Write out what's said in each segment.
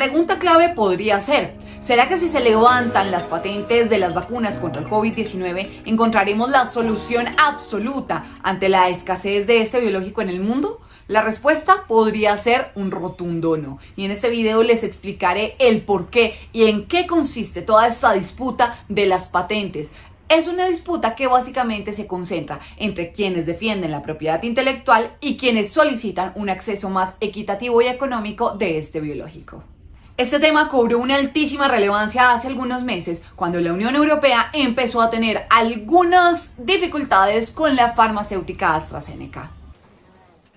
pregunta clave podría ser: ¿será que si se levantan las patentes de las vacunas contra el COVID-19 encontraremos la solución absoluta ante la escasez de este biológico en el mundo? La respuesta podría ser un rotundo no. Y en este video les explicaré el por qué y en qué consiste toda esta disputa de las patentes. Es una disputa que básicamente se concentra entre quienes defienden la propiedad intelectual y quienes solicitan un acceso más equitativo y económico de este biológico. Este tema cobró una altísima relevancia hace algunos meses, cuando la Unión Europea empezó a tener algunas dificultades con la farmacéutica AstraZeneca.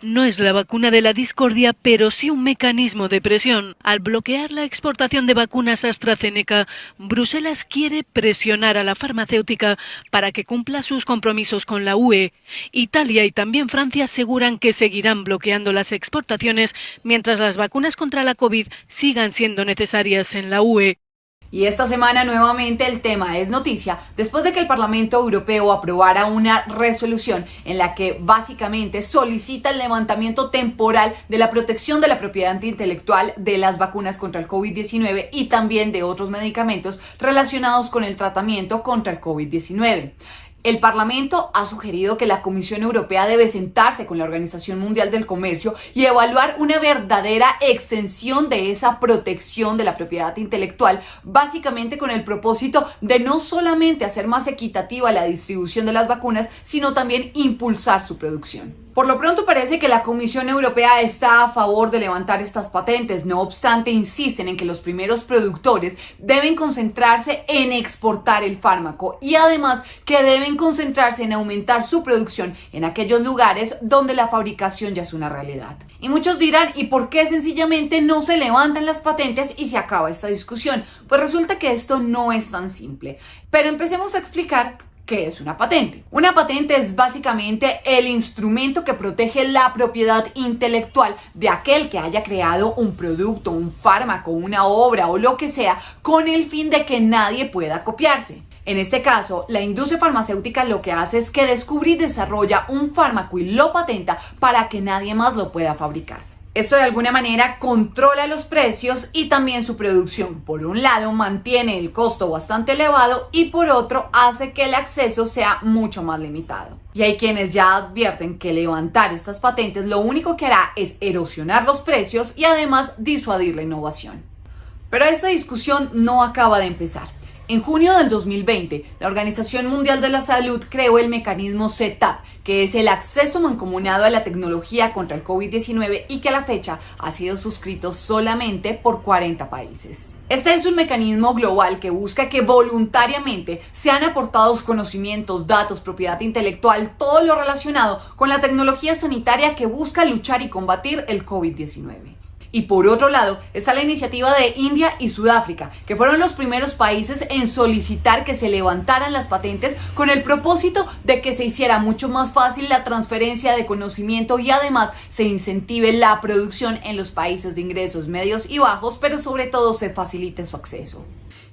No es la vacuna de la discordia, pero sí un mecanismo de presión. Al bloquear la exportación de vacunas AstraZeneca, Bruselas quiere presionar a la farmacéutica para que cumpla sus compromisos con la UE. Italia y también Francia aseguran que seguirán bloqueando las exportaciones mientras las vacunas contra la COVID sigan siendo necesarias en la UE. Y esta semana nuevamente el tema es noticia después de que el Parlamento Europeo aprobara una resolución en la que básicamente solicita el levantamiento temporal de la protección de la propiedad intelectual de las vacunas contra el COVID-19 y también de otros medicamentos relacionados con el tratamiento contra el COVID-19. El Parlamento ha sugerido que la Comisión Europea debe sentarse con la Organización Mundial del Comercio y evaluar una verdadera extensión de esa protección de la propiedad intelectual, básicamente con el propósito de no solamente hacer más equitativa la distribución de las vacunas, sino también impulsar su producción. Por lo pronto parece que la Comisión Europea está a favor de levantar estas patentes, no obstante insisten en que los primeros productores deben concentrarse en exportar el fármaco y además que deben concentrarse en aumentar su producción en aquellos lugares donde la fabricación ya es una realidad. Y muchos dirán, ¿y por qué sencillamente no se levantan las patentes y se acaba esta discusión? Pues resulta que esto no es tan simple, pero empecemos a explicar ¿qué es una patente? Una patente es básicamente el instrumento que protege la propiedad intelectual de aquel que haya creado un producto, un fármaco, una obra o lo que sea con el fin de que nadie pueda copiarse. En este caso, la industria farmacéutica lo que hace es que descubre y desarrolla un fármaco y lo patenta para que nadie más lo pueda fabricar. Esto de alguna manera controla los precios y también su producción. Por un lado, mantiene el costo bastante elevado y por otro, hace que el acceso sea mucho más limitado. Y hay quienes ya advierten que levantar estas patentes lo único que hará es erosionar los precios y además disuadir la innovación. Pero esta discusión no acaba de empezar. En junio del 2020, la Organización Mundial de la Salud creó el mecanismo CTAP, que es el acceso mancomunado a la tecnología contra el COVID-19 y que a la fecha ha sido suscrito solamente por 40 países. Este es un mecanismo global que busca que voluntariamente sean aportados conocimientos, datos, propiedad intelectual, todo lo relacionado con la tecnología sanitaria que busca luchar y combatir el COVID-19. Y por otro lado está la iniciativa de India y Sudáfrica, que fueron los primeros países en solicitar que se levantaran las patentes con el propósito de que se hiciera mucho más fácil la transferencia de conocimiento y además se incentive la producción en los países de ingresos medios y bajos, pero sobre todo se facilite su acceso.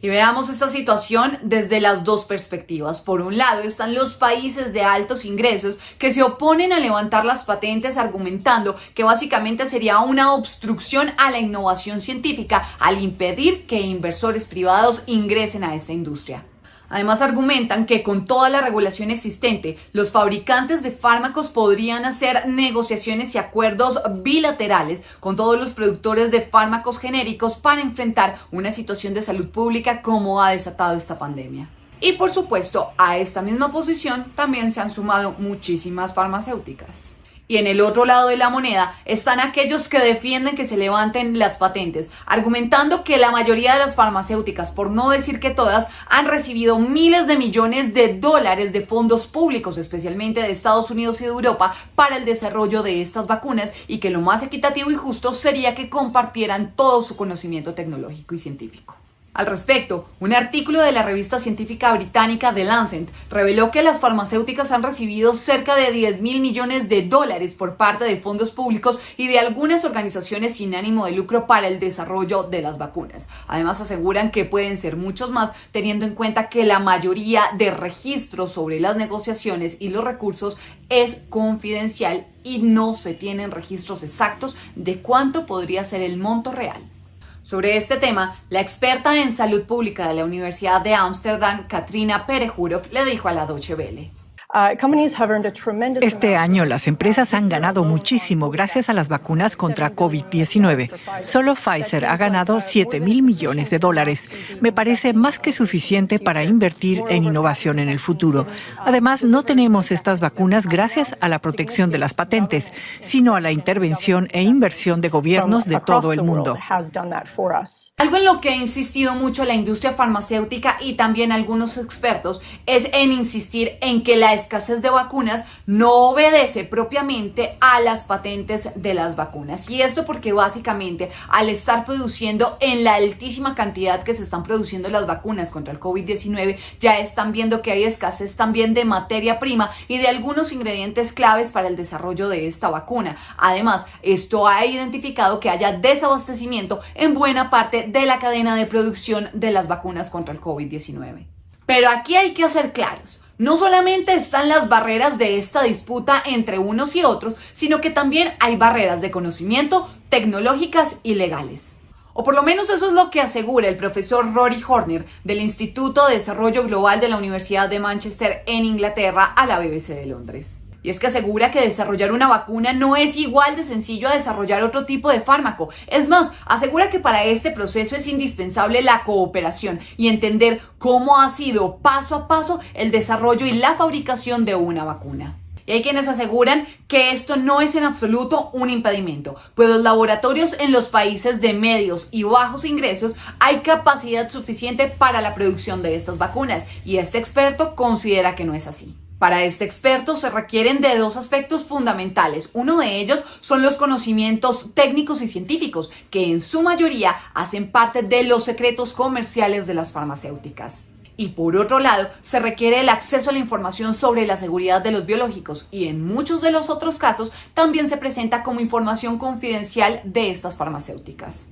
Y veamos esta situación desde las dos perspectivas. Por un lado están los países de altos ingresos que se oponen a levantar las patentes argumentando que básicamente sería una obstrucción a la innovación científica al impedir que inversores privados ingresen a esta industria. Además argumentan que con toda la regulación existente, los fabricantes de fármacos podrían hacer negociaciones y acuerdos bilaterales con todos los productores de fármacos genéricos para enfrentar una situación de salud pública como ha desatado esta pandemia. Y por supuesto, a esta misma posición también se han sumado muchísimas farmacéuticas. Y en el otro lado de la moneda están aquellos que defienden que se levanten las patentes, argumentando que la mayoría de las farmacéuticas, por no decir que todas, han recibido miles de millones de dólares de fondos públicos, especialmente de Estados Unidos y de Europa, para el desarrollo de estas vacunas y que lo más equitativo y justo sería que compartieran todo su conocimiento tecnológico y científico. Al respecto, un artículo de la revista científica británica The Lancet reveló que las farmacéuticas han recibido cerca de 10.000 millones de dólares por parte de fondos públicos y de algunas organizaciones sin ánimo de lucro para el desarrollo de las vacunas. Además, aseguran que pueden ser muchos más, teniendo en cuenta que la mayoría de registros sobre las negociaciones y los recursos es confidencial y no se tienen registros exactos de cuánto podría ser el monto real. Sobre este tema, la experta en salud pública de la Universidad de Ámsterdam, Katrina Perejurov, le dijo a la Deutsche Welle. Este año las empresas han ganado muchísimo gracias a las vacunas contra COVID-19. Solo Pfizer ha ganado $7,000 millones. Me parece más que suficiente para invertir en innovación en el futuro. Además, no tenemos estas vacunas gracias a la protección de las patentes, sino a la intervención e inversión de gobiernos de todo el mundo. Algo en lo que ha insistido mucho la industria farmacéutica y también algunos expertos es en insistir en que la escasez de vacunas no obedece propiamente a las patentes de las vacunas. Y esto porque básicamente al estar produciendo en la altísima cantidad que se están produciendo las vacunas contra el COVID-19, ya están viendo que hay escasez también de materia prima y de algunos ingredientes claves para el desarrollo de esta vacuna. Además, esto ha identificado que haya desabastecimiento en buena parte de la cadena de producción de las vacunas contra el COVID-19. Pero aquí hay que ser claros. No solamente están las barreras de esta disputa entre unos y otros, sino que también hay barreras de conocimiento, tecnológicas y legales. O por lo menos eso es lo que asegura el profesor Rory Horner del Instituto de Desarrollo Global de la Universidad de Manchester en Inglaterra a la BBC de Londres. Y es que asegura que desarrollar una vacuna no es igual de sencillo a desarrollar otro tipo de fármaco. Es más, asegura que para este proceso es indispensable la cooperación y entender cómo ha sido paso a paso el desarrollo y la fabricación de una vacuna. Y hay quienes aseguran que esto no es en absoluto un impedimento, pues los laboratorios en los países de medios y bajos ingresos hay capacidad suficiente para la producción de estas vacunas, y este experto considera que no es así. Para este experto se requieren de dos aspectos fundamentales. Uno de ellos son los conocimientos técnicos y científicos, que en su mayoría hacen parte de los secretos comerciales de las farmacéuticas. Y por otro lado, se requiere el acceso a la información sobre la seguridad de los biológicos, y en muchos de los otros casos también se presenta como información confidencial de estas farmacéuticas.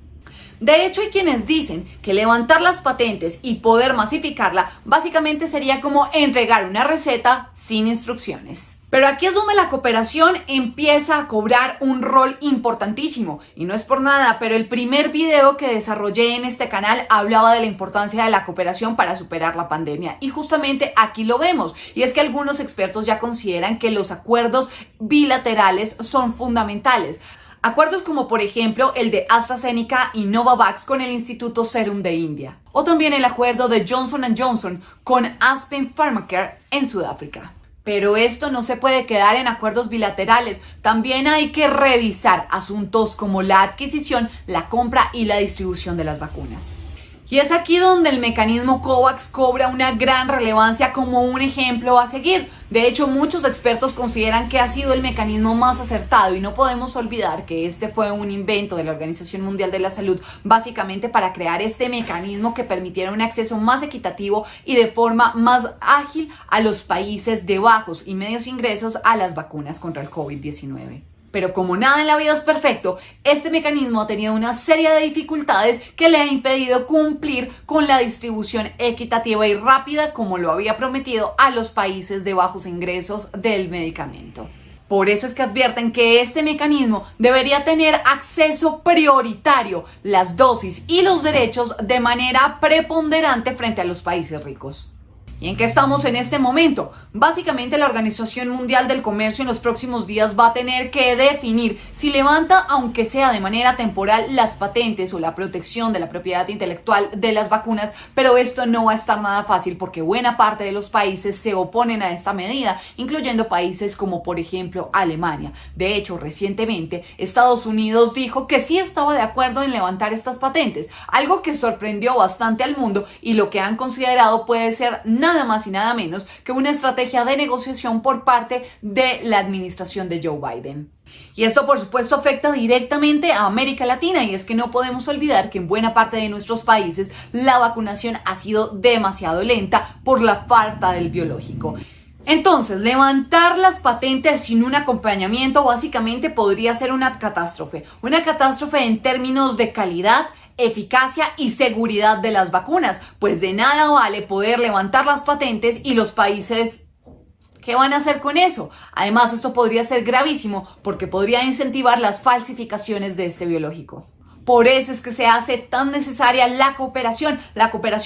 De hecho, hay quienes dicen que levantar las patentes y poder masificarla básicamente sería como entregar una receta sin instrucciones. Pero aquí es donde la cooperación empieza a cobrar un rol importantísimo. Y no es por nada, pero el primer video que desarrollé en este canal hablaba de la importancia de la cooperación para superar la pandemia. Y justamente aquí lo vemos. Y es que algunos expertos ya consideran que los acuerdos bilaterales son fundamentales. Acuerdos como por ejemplo el de AstraZeneca y Novavax con el Instituto Serum de India. O también el acuerdo de Johnson & Johnson con Aspen Pharmacare en Sudáfrica. Pero esto no se puede quedar en acuerdos bilaterales. También hay que revisar asuntos como la adquisición, la compra y la distribución de las vacunas. Y es aquí donde el mecanismo COVAX cobra una gran relevancia como un ejemplo a seguir. De hecho, muchos expertos consideran que ha sido el mecanismo más acertado, y no podemos olvidar que este fue un invento de la Organización Mundial de la Salud, básicamente para crear este mecanismo que permitiera un acceso más equitativo y de forma más ágil a los países de bajos y medios ingresos a las vacunas contra el COVID-19. Pero como nada en la vida es perfecto, este mecanismo ha tenido una serie de dificultades que le ha impedido cumplir con la distribución equitativa y rápida como lo había prometido a los países de bajos ingresos del medicamento. Por eso es que advierten que este mecanismo debería tener acceso prioritario, las dosis y los derechos de manera preponderante frente a los países ricos. ¿Y en qué estamos en este momento? Básicamente la Organización Mundial del Comercio en los próximos días va a tener que definir si levanta, aunque sea de manera temporal, las patentes o la protección de la propiedad intelectual de las vacunas, pero esto no va a estar nada fácil porque buena parte de los países se oponen a esta medida, incluyendo países como por ejemplo Alemania. De hecho, recientemente Estados Unidos dijo que sí estaba de acuerdo en levantar estas patentes, algo que sorprendió bastante al mundo, y lo que han considerado puede ser nada más y nada menos que una estrategia de negociación por parte de la administración de Joe Biden. Y esto por supuesto afecta directamente a América Latina, y es que no podemos olvidar que en buena parte de nuestros países la vacunación ha sido demasiado lenta por la falta del biológico. Entonces, levantar las patentes sin un acompañamiento básicamente podría ser una catástrofe en términos de calidad, eficacia y seguridad de las vacunas, pues de nada vale poder levantar las patentes y los países, ¿qué van a hacer con eso? Además, esto podría ser gravísimo porque podría incentivar las falsificaciones de este biológico. Por eso es que se hace tan necesaria la cooperación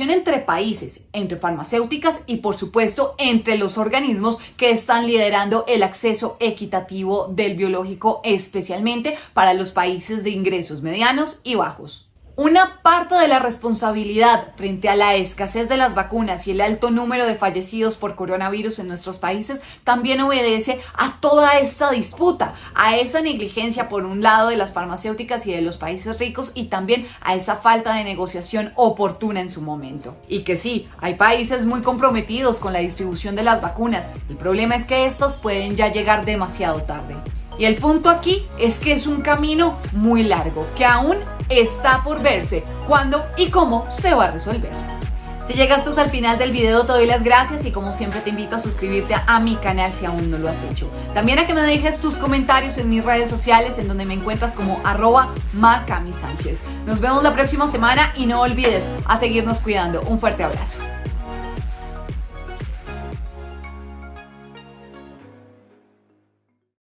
entre países, entre farmacéuticas y por supuesto entre los organismos que están liderando el acceso equitativo del biológico, especialmente para los países de ingresos medianos y bajos. Una parte de la responsabilidad frente a la escasez de las vacunas y el alto número de fallecidos por coronavirus en nuestros países también obedece a toda esta disputa, a esa negligencia por un lado de las farmacéuticas y de los países ricos y también a esa falta de negociación oportuna en su momento. Y que sí, hay países muy comprometidos con la distribución de las vacunas, el problema es que estas pueden ya llegar demasiado tarde. Y el punto aquí es que es un camino muy largo, que aún está por verse cuándo y cómo se va a resolver. Si llegaste hasta el final del video te doy las gracias y como siempre te invito a suscribirte a mi canal si aún no lo has hecho. También a que me dejes tus comentarios en mis redes sociales en donde me encuentras como @macamisánchez. Nos vemos la próxima semana y no olvides a seguirnos cuidando. Un fuerte abrazo.